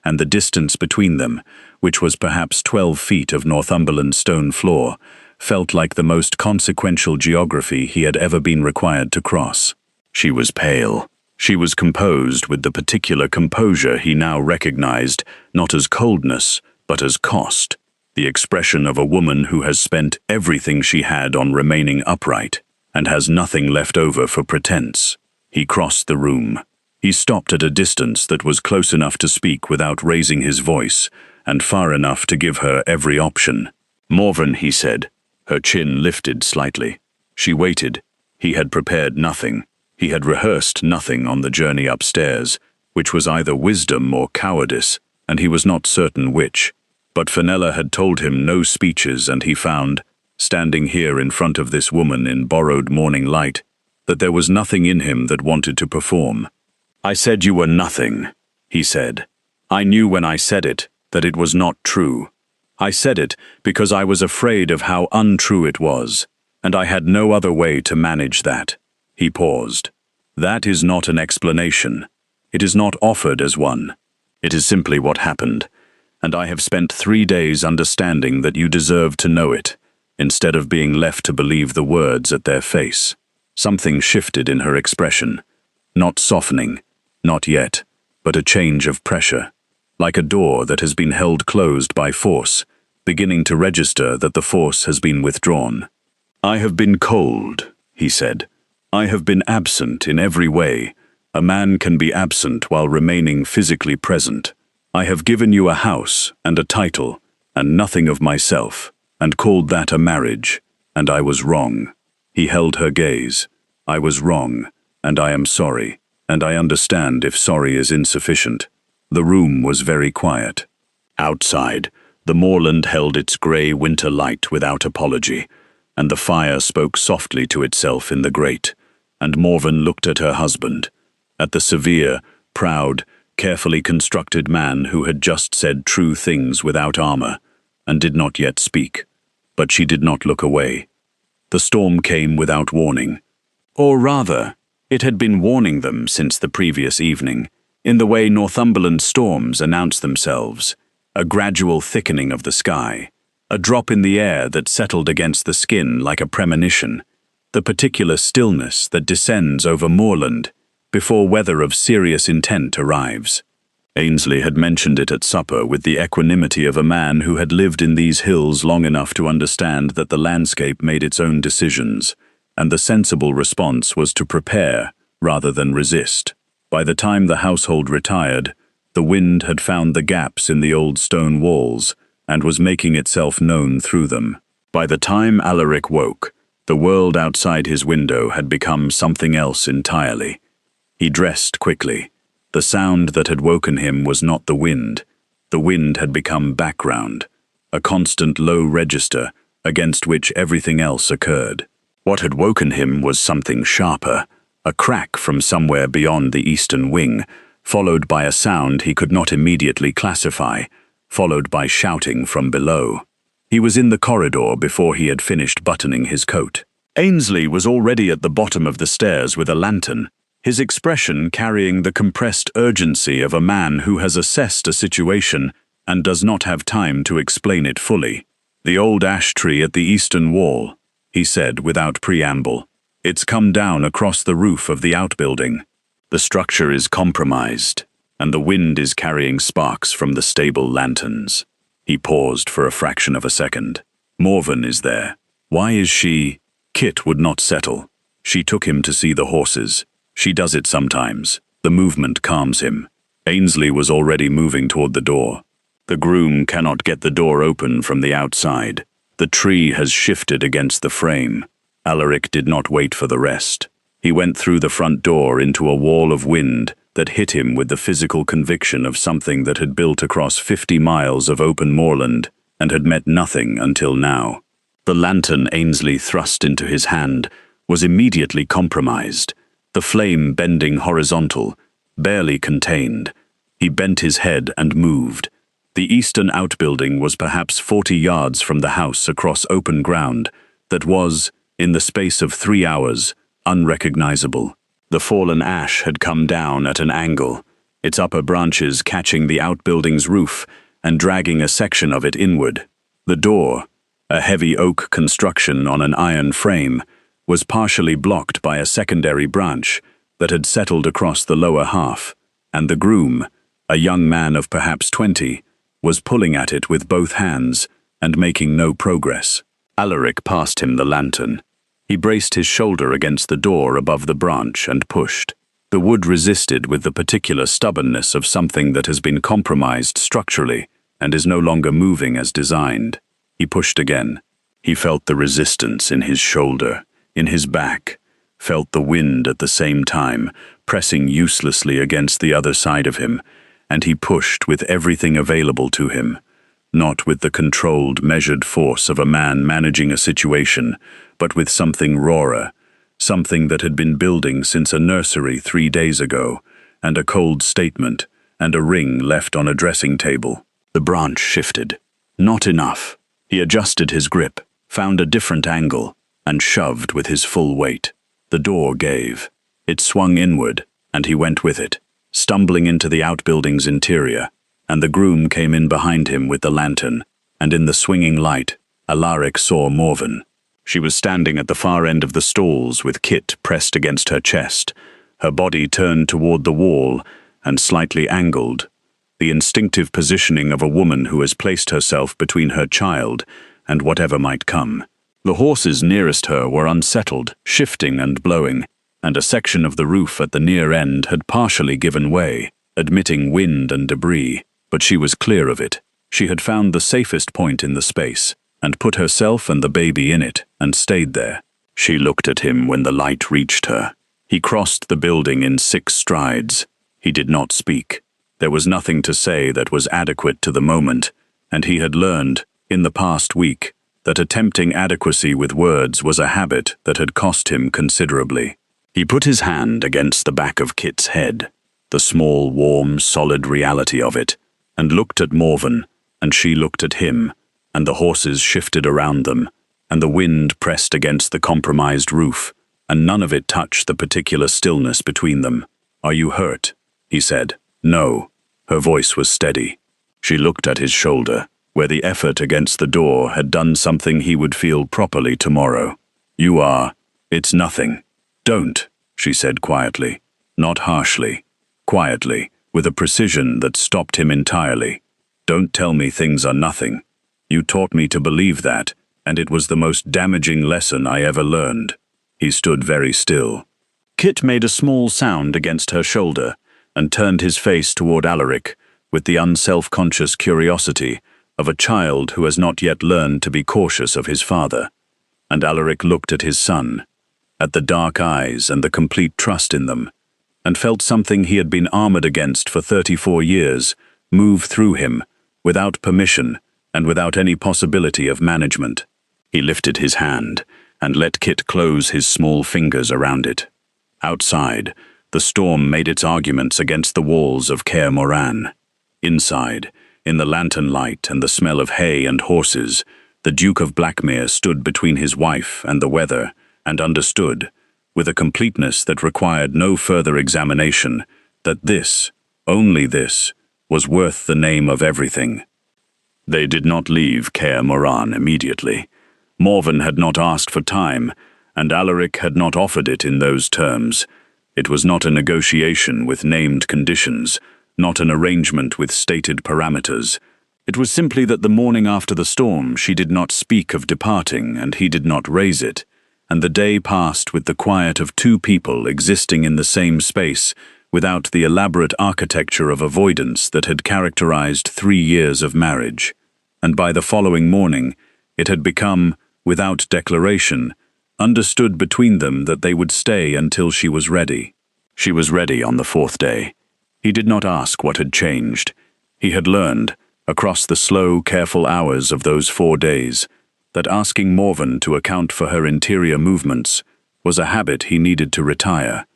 and the distance between them, which was perhaps 12 feet of Northumberland stone floor, felt like the most consequential geography he had ever been required to cross. She was pale. She was composed with the particular composure he now recognized, not as coldness, but as cost. The expression of a woman who has spent everything she had on remaining upright, and has nothing left over for pretense. He crossed the room. He stopped at a distance that was close enough to speak without raising his voice, and far enough to give her every option. Morven, he said. Her chin lifted slightly. She waited. He had prepared nothing. He had rehearsed nothing on the journey upstairs, which was either wisdom or cowardice, and he was not certain which. But Fenella had told him no speeches, and he found, standing here in front of this woman in borrowed morning light, that there was nothing in him that wanted to perform. I said you were nothing, he said. I knew when I said it that it was not true. I said it because I was afraid of how untrue it was, and I had no other way to manage that. He paused. That is not an explanation. It is not offered as one. It is simply what happened. And I have spent 3 days understanding that you deserve to know it, instead of being left to believe the words at their face. Something shifted in her expression. Not softening, not yet, but a change of pressure, like a door that has been held closed by force, beginning to register that the force has been withdrawn. I have been cold, he said. I have been absent in every way. A man can be absent while remaining physically present. I have given you a house and a title, and nothing of myself, and called that a marriage, and I was wrong. He held her gaze. I was wrong, and I am sorry, and I understand if sorry is insufficient. The room was very quiet. Outside, the moorland held its grey winter light without apology, and the fire spoke softly to itself in the grate, and Morven looked at her husband, at the severe, proud, carefully constructed man who had just said true things without armor, and did not yet speak. But she did not look away. The storm came without warning. Or rather, it had been warning them since the previous evening, in the way Northumberland storms announce themselves, a gradual thickening of the sky, a drop in the air that settled against the skin like a premonition, the particular stillness that descends over moorland before weather of serious intent arrives. Ainsley had mentioned it at supper with the equanimity of a man who had lived in these hills long enough to understand that the landscape made its own decisions, and the sensible response was to prepare rather than resist. By the time the household retired, the wind had found the gaps in the old stone walls and was making itself known through them. By the time Alaric woke, the world outside his window had become something else entirely. He dressed quickly. The sound that had woken him was not the wind. The wind had become background, a constant low register against which everything else occurred. What had woken him was something sharper, a crack from somewhere beyond the eastern wing, followed by a sound he could not immediately classify, followed by shouting from below. He was in the corridor before he had finished buttoning his coat. Ainsley was already at the bottom of the stairs with a lantern, his expression carrying the compressed urgency of a man who has assessed a situation and does not have time to explain it fully. "The old ash tree at the eastern wall," he said without preamble. "It's come down across the roof of the outbuilding. The structure is compromised, and the wind is carrying sparks from the stable lanterns." He paused for a fraction of a second. "Morven is there. Why is she—" Kit would not settle. "She took him to see the horses. She does it sometimes. The movement calms him." Ainsley was already moving toward the door. "The groom cannot get the door open from the outside. The tree has shifted against the frame." Alaric did not wait for the rest. He went through the front door into a wall of wind that hit him with the physical conviction of something that had built across 50 miles of open moorland and had met nothing until now. The lantern Ainsley thrust into his hand was immediately compromised, the flame bending horizontal, barely contained. He bent his head and moved. The eastern outbuilding was perhaps 40 yards from the house across open ground that was, in the space of 3 hours, unrecognizable. The fallen ash had come down at an angle, its upper branches catching the outbuilding's roof and dragging a section of it inward. The door, a heavy oak construction on an iron frame, was partially blocked by a secondary branch that had settled across the lower half, and the groom, a young man of perhaps 20, was pulling at it with both hands and making no progress. Alaric passed him the lantern. He braced his shoulder against the door above the branch and pushed. The wood resisted with the particular stubbornness of something that has been compromised structurally and is no longer moving as designed. He pushed again. He felt the resistance in his shoulder, in his back, felt the wind at the same time, pressing uselessly against the other side of him, and he pushed with everything available to him, not with the controlled, measured force of a man managing a situation, but with something rawer, something that had been building since a nursery 3 days ago, and a cold statement, and a ring left on a dressing table. The branch shifted. Not enough. He adjusted his grip, found a different angle, and shoved with his full weight. The door gave. It swung inward, and he went with it, stumbling into the outbuilding's interior, and the groom came in behind him with the lantern, and in the swinging light, Alaric saw Morven. She was standing at the far end of the stalls with Kit pressed against her chest, her body turned toward the wall and slightly angled, the instinctive positioning of a woman who has placed herself between her child and whatever might come. The horses nearest her were unsettled, shifting and blowing, and a section of the roof at the near end had partially given way, admitting wind and debris, but she was clear of it. She had found the safest point in the space, and put herself and the baby in it, and stayed there. She looked at him when the light reached her. He crossed the building in 6 strides. He did not speak. There was nothing to say that was adequate to the moment, and he had learned, in the past week, that attempting adequacy with words was a habit that had cost him considerably. He put his hand against the back of Kit's head, the small, warm, solid reality of it, and looked at Morven, and she looked at him, and the horses shifted around them, and the wind pressed against the compromised roof, and none of it touched the particular stillness between them. "Are you hurt?" he said. "No." Her voice was steady. She looked at his shoulder, where the effort against the door had done something he would feel properly tomorrow. "You are. It's nothing." "Don't," she said quietly, not harshly, quietly, with a precision that stopped him entirely. "Don't tell me things are nothing. You taught me to believe that, and it was the most damaging lesson I ever learned." He stood very still. Kit made a small sound against her shoulder and turned his face toward Alaric with the unself-conscious curiosity of a child who has not yet learned to be cautious of his father. And Alaric looked at his son, at the dark eyes and the complete trust in them, and felt something he had been armored against for 34 years move through him, without permission and without any possibility of management. He lifted his hand and let Kit close his small fingers around it. Outside, the storm made its arguments against the walls of Kaer Morhen. Inside, in the lantern light and the smell of hay and horses, the Duke of Blackmere stood between his wife and the weather, and understood, with a completeness that required no further examination, that this, only this, was worth the name of everything. They did not leave Kaer Morhen immediately. Morven had not asked for time, and Alaric had not offered it in those terms. It was not a negotiation with named conditions, not an arrangement with stated parameters. It was simply that the morning after the storm she did not speak of departing, and he did not raise it, and the day passed with the quiet of two people existing in the same space, without the elaborate architecture of avoidance that had characterized 3 years of marriage. And by the following morning, it had become, without declaration, understood between them that they would stay until she was ready. She was ready on the 4th day. He did not ask what had changed. He had learned, across the slow, careful hours of those 4 days, that asking Morven to account for her interior movements was a habit he needed to retire,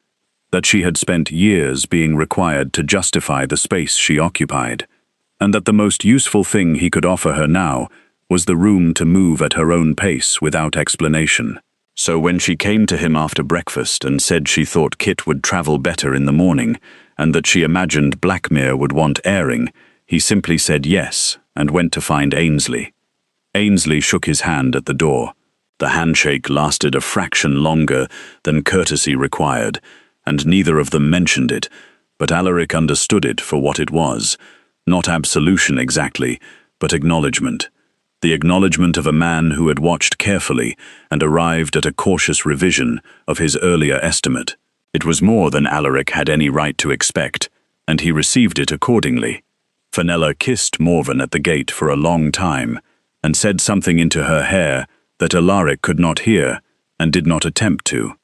that she had spent years being required to justify the space she occupied, and that the most useful thing he could offer her now was the room to move at her own pace without explanation. So when she came to him after breakfast and said she thought Kit would travel better in the morning, and that she imagined Blackmere would want airing, he simply said yes and went to find Ainsley. Ainsley shook his hand at the door. The handshake lasted a fraction longer than courtesy required, and neither of them mentioned it, but Alaric understood it for what it was, not absolution exactly, but acknowledgement. The acknowledgement of a man who had watched carefully and arrived at a cautious revision of his earlier estimate. It was more than Alaric had any right to expect, and he received it accordingly. Fenella kissed Morven at the gate for a long time, and said something into her hair that Alaric could not hear, and did not attempt to.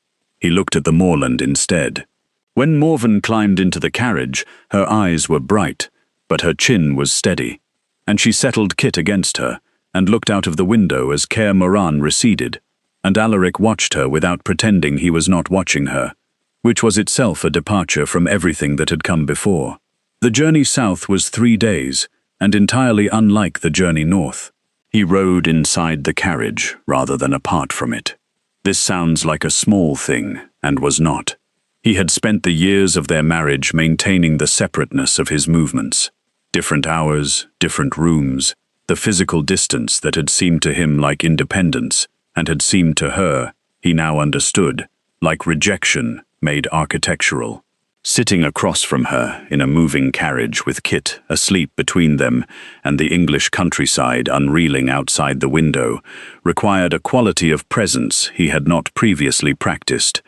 He looked at the moorland instead. When Morven climbed into the carriage, her eyes were bright, but her chin was steady, and she settled Kit against her, and looked out of the window as Kaer Morhen receded, and Alaric watched her without pretending he was not watching her, which was itself a departure from everything that had come before. The journey south was 3 days, and entirely unlike the journey north. He rode inside the carriage rather than apart from it. This sounds like a small thing, and was not. He had spent the years of their marriage maintaining the separateness of his movements. Different hours, different rooms, the physical distance that had seemed to him like independence, and had seemed to her, he now understood, like rejection made architectural. Sitting across from her in a moving carriage with Kit asleep between them and the English countryside unreeling outside the window required a quality of presence he had not previously practiced,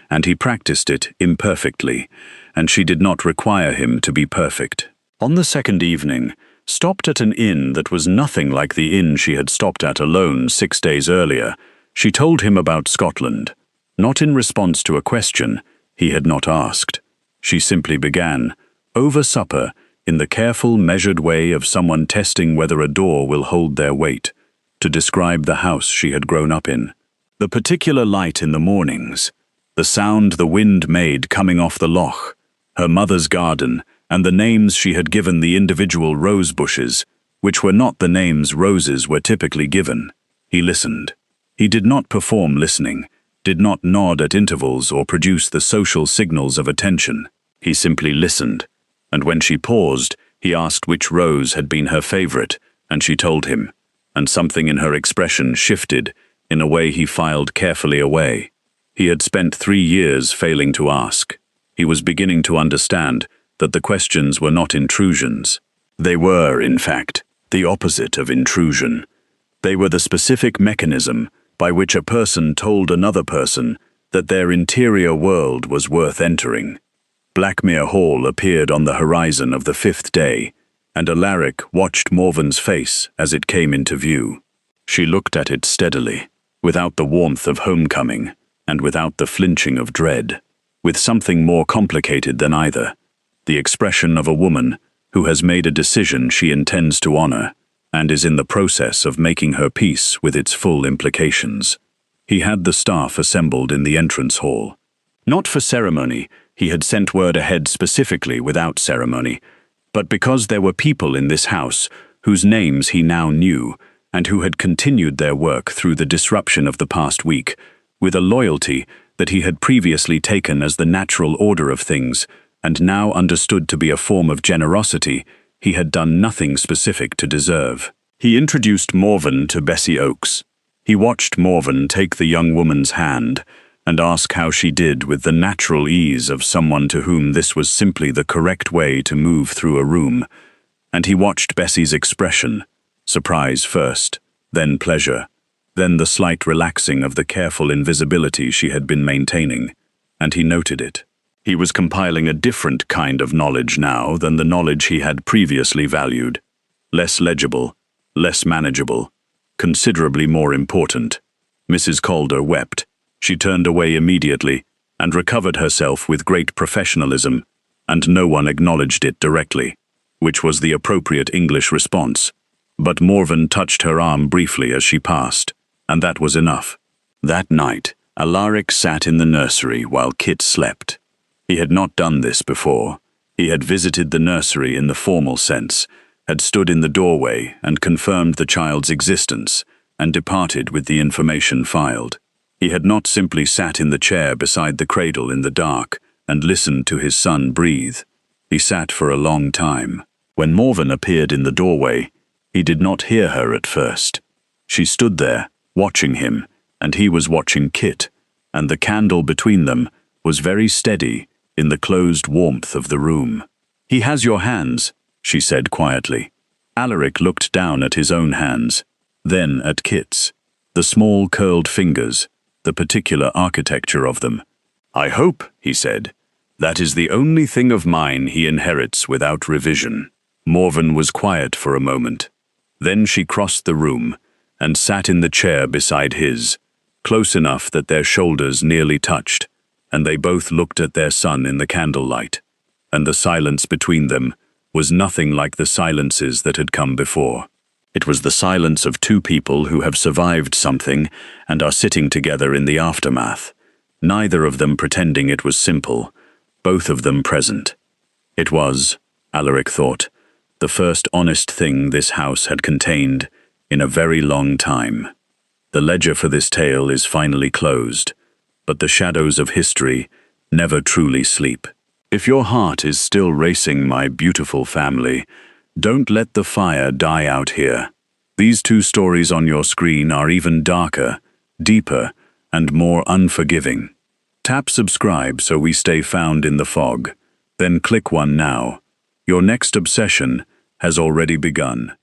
and he practiced it imperfectly, and she did not require him to be perfect. On the second evening, stopped at an inn that was nothing like the inn she had stopped at alone 6 days earlier, she told him about Scotland, not in response to a question he had not asked. She simply began, over supper, in the careful, measured way of someone testing whether a door will hold their weight, to describe the house she had grown up in. The particular light in the mornings, the sound the wind made coming off the loch, her mother's garden, and the names she had given the individual rose bushes, which were not the names roses were typically given. He listened. He did not perform listening, did not nod at intervals or produce the social signals of attention. He simply listened, and when she paused, he asked which rose had been her favorite, and she told him, and something in her expression shifted in a way he filed carefully away. He had spent 3 years failing to ask. He was beginning to understand that the questions were not intrusions. They were, in fact, the opposite of intrusion. They were the specific mechanism by which a person told another person that their interior world was worth entering. Blackmere Hall appeared on the horizon of the 5th day, and Alaric watched Morven's face as it came into view. She looked at it steadily, without the warmth of homecoming, and without the flinching of dread, with something more complicated than either, the expression of a woman who has made a decision she intends to honor, and is in the process of making her peace with its full implications. He had the staff assembled in the entrance hall. Not for ceremony, He had sent word ahead specifically without ceremony, but because there were people in this house whose names he now knew and who had continued their work through the disruption of the past week, with a loyalty that he had previously taken as the natural order of things and now understood to be a form of generosity he had done nothing specific to deserve. He introduced Morven to Bessie Oakes. He watched Morven take the young woman's hand and ask how she did with the natural ease of someone to whom this was simply the correct way to move through a room, and he watched Bessie's expression, surprise first, then pleasure, then the slight relaxing of the careful invisibility she had been maintaining, and he noted it. He was compiling a different kind of knowledge now than the knowledge he had previously valued. Less legible, less manageable, considerably more important. Mrs. Calder wept. She turned away immediately and recovered herself with great professionalism, and no one acknowledged it directly, which was the appropriate English response. But Morven touched her arm briefly as she passed, and that was enough. That night, Alaric sat in the nursery while Kit slept. He had not done this before. He had visited the nursery in the formal sense, had stood in the doorway and confirmed the child's existence, and departed with the information filed. He had not simply sat in the chair beside the cradle in the dark and listened to his son breathe. He sat for a long time. When Morven appeared in the doorway, he did not hear her at first. She stood there, watching him, and he was watching Kit, and the candle between them was very steady in the closed warmth of the room. "He has your hands," she said quietly. Alaric looked down at his own hands, then at Kit's. The small curled fingers, the particular architecture of them. "I hope," he said, "that is the only thing of mine he inherits without revision." Morven was quiet for a moment. Then she crossed the room and sat in the chair beside his, close enough that their shoulders nearly touched, and they both looked at their son in the candlelight, and the silence between them was nothing like the silences that had come before. It was the silence of two people who have survived something and are sitting together in the aftermath, neither of them pretending it was simple, both of them present. It was, Alaric thought, the first honest thing this house had contained in a very long time. The ledger for this tale is finally closed, but the shadows of history never truly sleep. If your heart is still racing, my beautiful family, don't let the fire die out here. These two stories on your screen are even darker, deeper, and more unforgiving. Tap subscribe so we stay found in the fog. Then click one now. Your next obsession has already begun.